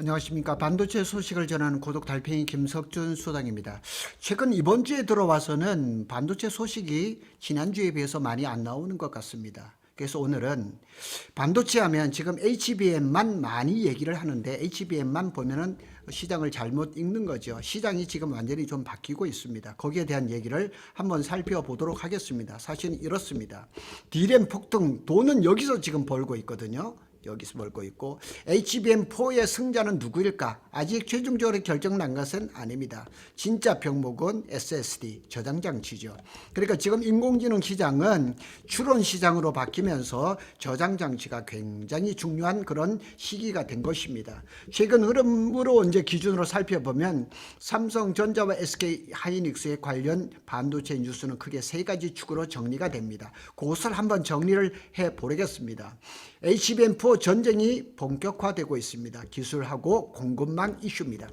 안녕하십니까. 반도체 소식을 전하는 고독 달팽이 김석준 소장입니다. 최근 이번 주에 들어와서는 반도체 소식이 지난주에 비해서 많이 안 나오는 것 같습니다. 그래서 오늘은 반도체 하면 지금 HBM만 많이 얘기를 하는데 HBM만 보면은 시장을 잘못 읽는 거죠. 시장이 지금 완전히 좀 바뀌고 있습니다. 거기에 대한 얘기를 한번 살펴보도록 하겠습니다. 사실은 이렇습니다. D램 폭등, 돈은 여기서 지금 벌고 있거든요. 여기서 벌고 있고, HBM4의 승자는 누구일까? 아직 최종적으로 결정난 것은 아닙니다. 진짜 병목은 SSD 저장장치죠. 그러니까 지금 인공지능 시장은 추론 시장으로 바뀌면서 저장장치가 굉장히 중요한 그런 시기가 된 것입니다. 최근 흐름으로 이제 기준으로 살펴보면 삼성전자와 SK하이닉스의 관련 반도체 뉴스는 크게 세 가지 축으로 정리가 됩니다. 그것을 한번 정리를 해보겠습니다. HBM4 전쟁이 본격화되고 있습니다. 기술하고 공급망 이슈입니다.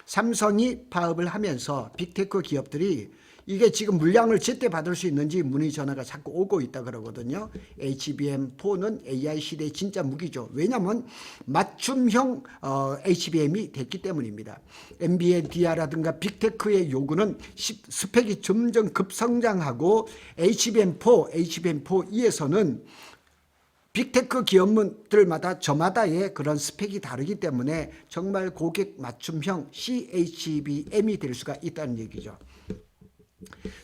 삼성이 파업을 하면서 빅테크 기업들이 이게 지금 물량을 제때 받을 수 있는지 문의 전화가 자꾸 오고 있다 그러거든요. HBM4는 AI 시대의 진짜 무기죠. 왜냐하면 맞춤형 HBM이 됐기 때문입니다. 엔비디아라든가 빅테크의 요구는 스펙이 점점 급성장하고 HBM4E에서는 빅테크 기업들마다 저마다의 그런 스펙이 다르기 때문에 정말 고객 맞춤형 CHBM이 될 수가 있다는 얘기죠.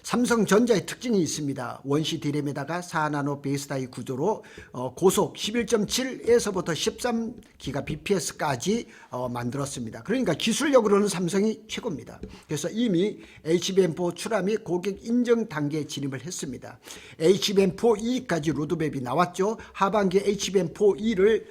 삼성전자의 특징이 있습니다. 원시 D램에다가 4나노 베이스다이 구조로 고속 11.7에서부터 13기가 bps까지 만들었습니다. 그러니까 기술력으로는 삼성이 최고입니다. 그래서 이미 HBM4 출하 및 고객 인정 단계에 진입을 했습니다. HBM4E까지 로드맵이 나왔죠. 하반기 HBM4E를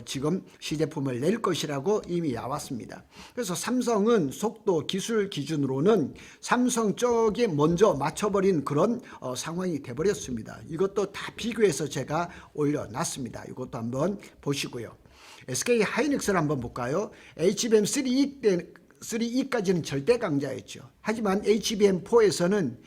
지금 시제품을 낼 것이라고 이미 나왔습니다. 그래서 삼성은 속도 기술 기준으로는 삼성 쪽에 먼저 맞춰버린 그런 상황이 돼버렸습니다. 이것도 다 비교해서 제가 올려놨습니다. 이것도 한번 보시고요. SK하이닉스를 한번 볼까요? HBM3E까지는 절대 강자였죠. 하지만 HBM4에서는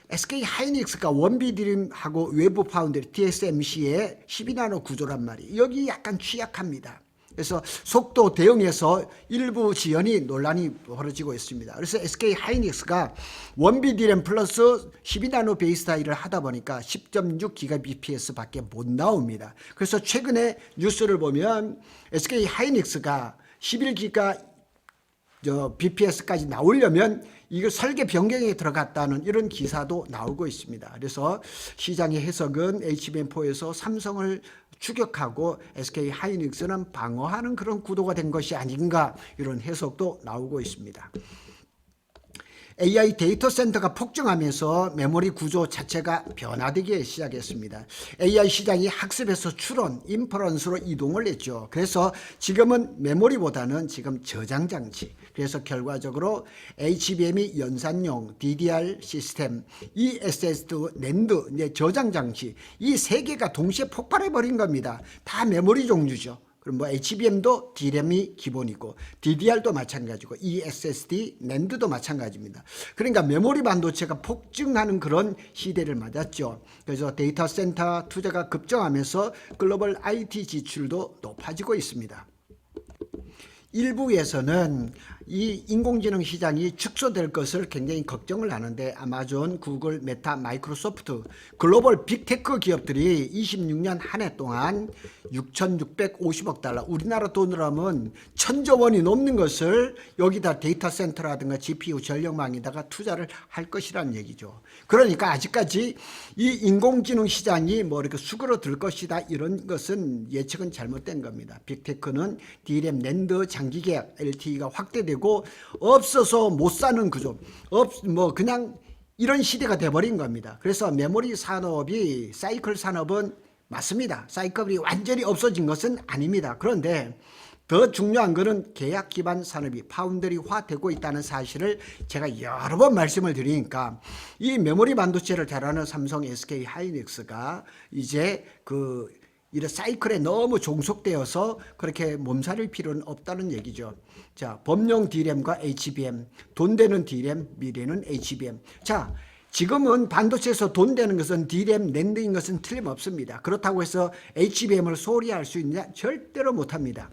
SK하이닉스가 원비드림하고 외부 파운드리 TSMC의 12나노 구조란 말이에요. 여기 약간 취약합니다. 그래서 속도 대응에서 일부 지연이 논란이 벌어지고 있습니다. 그래서 SK하이닉스가 원비 D램 플러스 12나노 베이스다이를 하다 보니까 10.6GBps 밖에 못 나옵니다. 그래서 최근에 뉴스를 보면 SK하이닉스가 11기가 BPS까지 나오려면 이거 설계 변경에 들어갔다는 이런 기사도 나오고 있습니다. 그래서 시장의 해석은 HBM4에서 삼성을 추격하고 SK하이닉스는 방어하는 그런 구도가 된 것이 아닌가, 이런 해석도 나오고 있습니다. AI 데이터 센터가 폭증하면서 메모리 구조 자체가 변화되기 시작했습니다. AI 시장이 학습에서 추론, 인퍼런스로 이동을 했죠. 그래서 지금은 메모리보다는 지금 저장장치, 그래서 결과적으로 HBM이 연산용 DDR 시스템, SSD, NAND, 저장장치, 이 세 개가 동시에 폭발해버린 겁니다. 다 메모리 종류죠. 그럼 뭐 HBM도 D램이 기본이고 DDR도 마찬가지고 SSD, NAND도 마찬가지입니다. 그러니까 메모리 반도체가 폭증하는 그런 시대를 맞았죠. 그래서 데이터 센터 투자가 급증하면서 글로벌 IT 지출도 높아지고 있습니다. 일부에서는 이 인공지능 시장이 축소될 것을 굉장히 걱정을 하는데, 아마존, 구글, 메타, 마이크로소프트 글로벌 빅테크 기업들이 26년 한 해 동안 6,650억 달러, 우리나라 돈으로 하면 1,000조 원이 넘는 것을 여기다 데이터 센터라든가 GPU 전력망에다가 투자를 할 것이라는 얘기죠. 그러니까 아직까지 이 인공지능 시장이 뭐 이렇게 수그러들 것이다, 이런 것은 예측은 잘못된 겁니다. 빅테크는 D램, 낸드, 장기계약, LTE가 확대되고 없어서 못 사는 구조, 그냥 이런 시대가 돼버린 겁니다. 그래서 메모리 산업이, 사이클 산업은 맞습니다. 사이클이 완전히 없어진 것은 아닙니다. 그런데 더 중요한 것은 계약 기반 산업이 파운드리화 되고 있다는 사실을 제가 여러 번 말씀을 드리니까, 이 메모리 반도체를 잘하는 삼성, SK하이닉스가 이제 이런 사이클에 너무 종속되어서 그렇게 몸살일 필요는 없다는 얘기죠. 자, 범용 D램과 HBM, 돈 되는 D램, 미래는 HBM. 자, 지금은 반도체에서 돈 되는 것은 D램, 낸드인 것은 틀림없습니다. 그렇다고 해서 HBM을 소홀히 할 수 있느냐? 절대로 못합니다.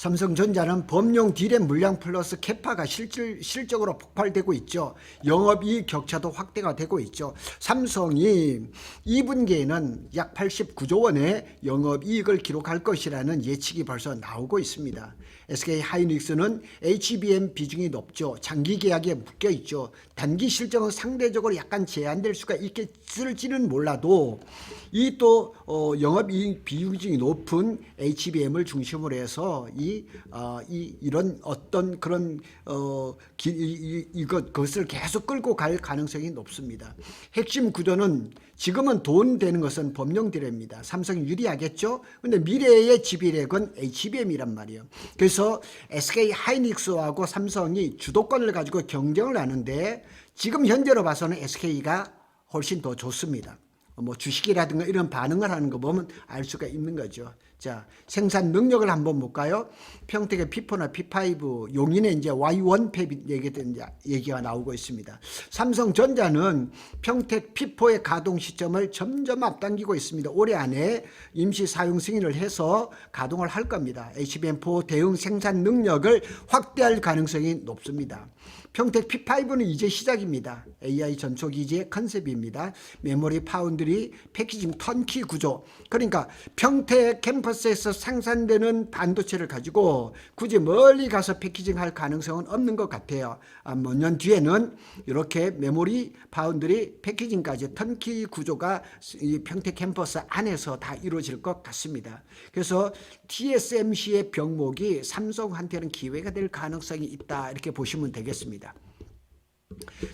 삼성전자는 범용 D램 물량 플러스 캐파가 실적으로 폭발되고 있죠. 영업이익 격차도 확대가 되고 있죠. 삼성이 2분기에는 약 89조 원의 영업이익을 기록할 것이라는 예측이 벌써 나오고 있습니다. SK하이닉스는 HBM 비중이 높죠. 장기 계약에 묶여 있죠. 단기 실적은 상대적으로 약간 제한될 수가 있을지는 몰라도 이 또 영업이익 비중이 높은 HBM을 중심으로 해서 이런 어떤 그런 그것을 계속 끌고 갈 가능성이 높습니다. 핵심 구조는 지금은 돈 되는 것은 범용 D램입니다. 삼성이 유리하겠죠. 근데 미래의 지배력은 HBM이란 말이에요. 그래서 SK하이닉스하고 삼성이 주도권을 가지고 경쟁을 하는데 지금 현재로 봐서는 SK가 훨씬 더 좋습니다. 뭐 주식이라든가 이런 반응을 하는 거 보면 알 수가 있는 거죠. 자, 생산 능력을 한번 볼까요? 평택의 P4나 P5, 용인의 이제 Y1 팹 얘기가 나오고 있습니다. 삼성전자는 평택 P4의 가동 시점을 점점 앞당기고 있습니다. 올해 안에 임시 사용 승인을 해서 가동을 할 겁니다. HBM4 대응 생산 능력을 확대할 가능성이 높습니다. 평택 P5는 이제 시작입니다. AI 전초기지의 컨셉입니다. 메모리 파운드리 패키징 턴키 구조. 그러니까 평택 캠퍼스에서 생산되는 반도체를 가지고 굳이 멀리 가서 패키징할 가능성은 없는 것 같아요. 몇 년 뒤에는 이렇게 메모리 파운드리 패키징까지 턴키 구조가 이 평택 캠퍼스 안에서 다 이루어질 것 같습니다. 그래서 TSMC의 병목이 삼성한테는 기회가 될 가능성이 있다 이렇게 보시면 되겠습니다.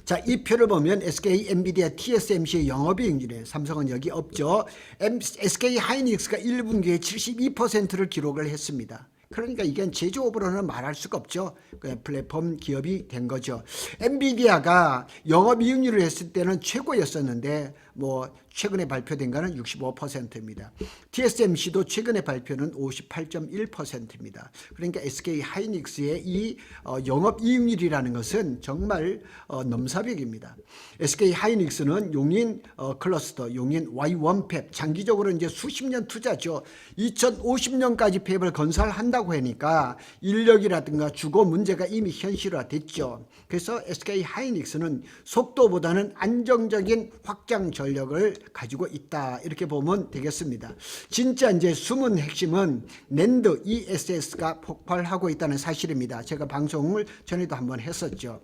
자, 이 표를 보면 SK, 엔비디아, TSMC의 영업이익률에 삼성은 여기 없죠. SK하이닉스가 1분기에 72%를 기록을 했습니다. 그러니까 이건 제조업으로는 말할 수가 없죠. 플랫폼 기업이 된 거죠. 엔비디아가 영업이익률을 했을 때는 최고였었는데 뭐 최근에 발표된 거는 65%입니다. TSMC도 최근에 발표는 58.1%입니다. 그러니까 SK하이닉스의 이 영업이익률이라는 것은 정말 넘사벽입니다. SK하이닉스는 용인 클러스터, 용인 Y1 팹, 장기적으로 이제 수십 년 투자죠. 2050년까지 팹을 건설한다고 하니까 인력이라든가 주거 문제가 이미 현실화됐죠. 그래서 SK하이닉스는 속도보다는 안정적인 확장 전력을 가지고 있다 이렇게 보면 되겠습니다. 진짜 이제 숨은 핵심은 낸드 ESS가 폭발하고 있다는 사실입니다. 제가 방송을 전에도 한번 했었죠.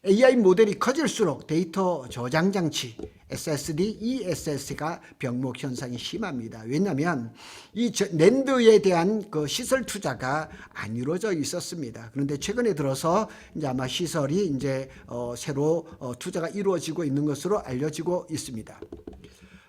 AI 모델이 커질수록 데이터 저장 장치 SSD, ESS가 병목 현상이 심합니다. 왜냐하면 이 낸드에 대한 그 시설 투자가 안 이루어져 있었습니다. 그런데 최근에 들어서 이제 아마 시설이 이제 새로 투자가 이루어지고 있는 것으로 알려지고 있습니다.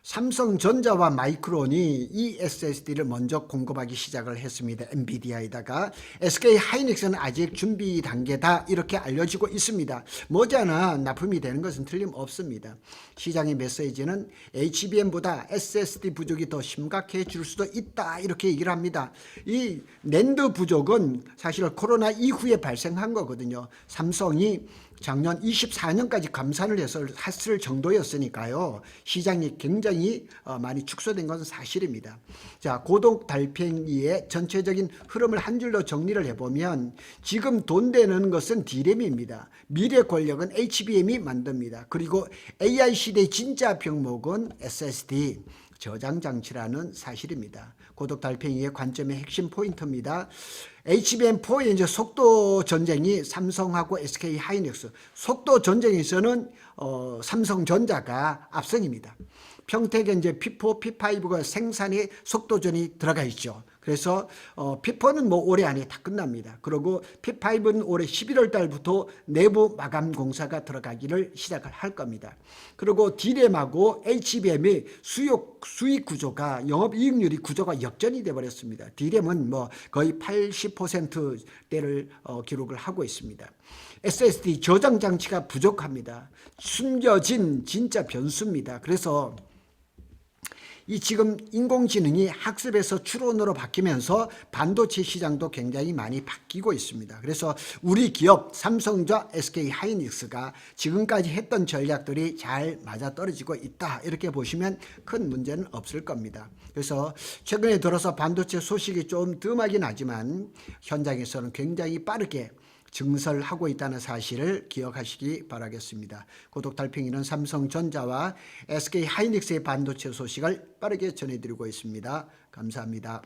삼성전자와 마이크론이 이 SSD를 먼저 공급하기 시작을 했습니다. 엔비디아에다가 SK하이닉스는 아직 준비 단계다 이렇게 알려지고 있습니다. 머지않아 납품이 되는 것은 틀림없습니다. 시장의 메시지는 HBM보다 SSD 부족이 더 심각해질 수도 있다 이렇게 얘기를 합니다. 이 낸드 부족은 사실 코로나 이후에 발생한 거거든요. 삼성이 작년 24년까지 감산을 해서 했을 정도였으니까요. 시장이 굉장히 많이 축소된 것은 사실입니다. 자, 고독 달팽이의 전체적인 흐름을 한 줄로 정리를 해보면 지금 돈 되는 것은 D램입니다. 미래 권력은 HBM이 만듭니다. 그리고 AI 시대의 진짜 병목은 SSD. 저장 장치라는 사실입니다. 고독 달팽이의 관점의 핵심 포인트입니다. HBM4의 이제 속도 전쟁이 삼성하고 SK하이닉스, 속도 전쟁에서는 삼성전자가 압승입니다. 평택에 이제 P4, P5가 생산에 속도전이 들어가 있죠. 그래서 P4는 뭐 올해 안에 다 끝납니다. 그리고 P5는 올해 11월 달부터 내부 마감 공사가 들어가기를 시작을 할 겁니다. 그리고 D램하고 HBM의 수익 구조가 영업이익률이 구조가 역전이 돼 버렸습니다. D램은 뭐 거의 80%대를 기록을 하고 있습니다. SSD 저장 장치가 부족합니다. 숨겨진 진짜 변수입니다. 그래서 이 지금 인공지능이 학습에서 추론으로 바뀌면서 반도체 시장도 굉장히 많이 바뀌고 있습니다. 그래서 우리 기업 삼성과 SK 하이닉스가 지금까지 했던 전략들이 잘 맞아떨어지고 있다, 이렇게 보시면 큰 문제는 없을 겁니다. 그래서 최근에 들어서 반도체 소식이 좀 뜸하긴 하지만 현장에서는 굉장히 빠르게 증설하고 있다는 사실을 기억하시기 바라겠습니다. 구독 달팽이는 삼성전자와 SK 하이닉스의 반도체 소식을 빠르게 전해드리고 있습니다. 감사합니다.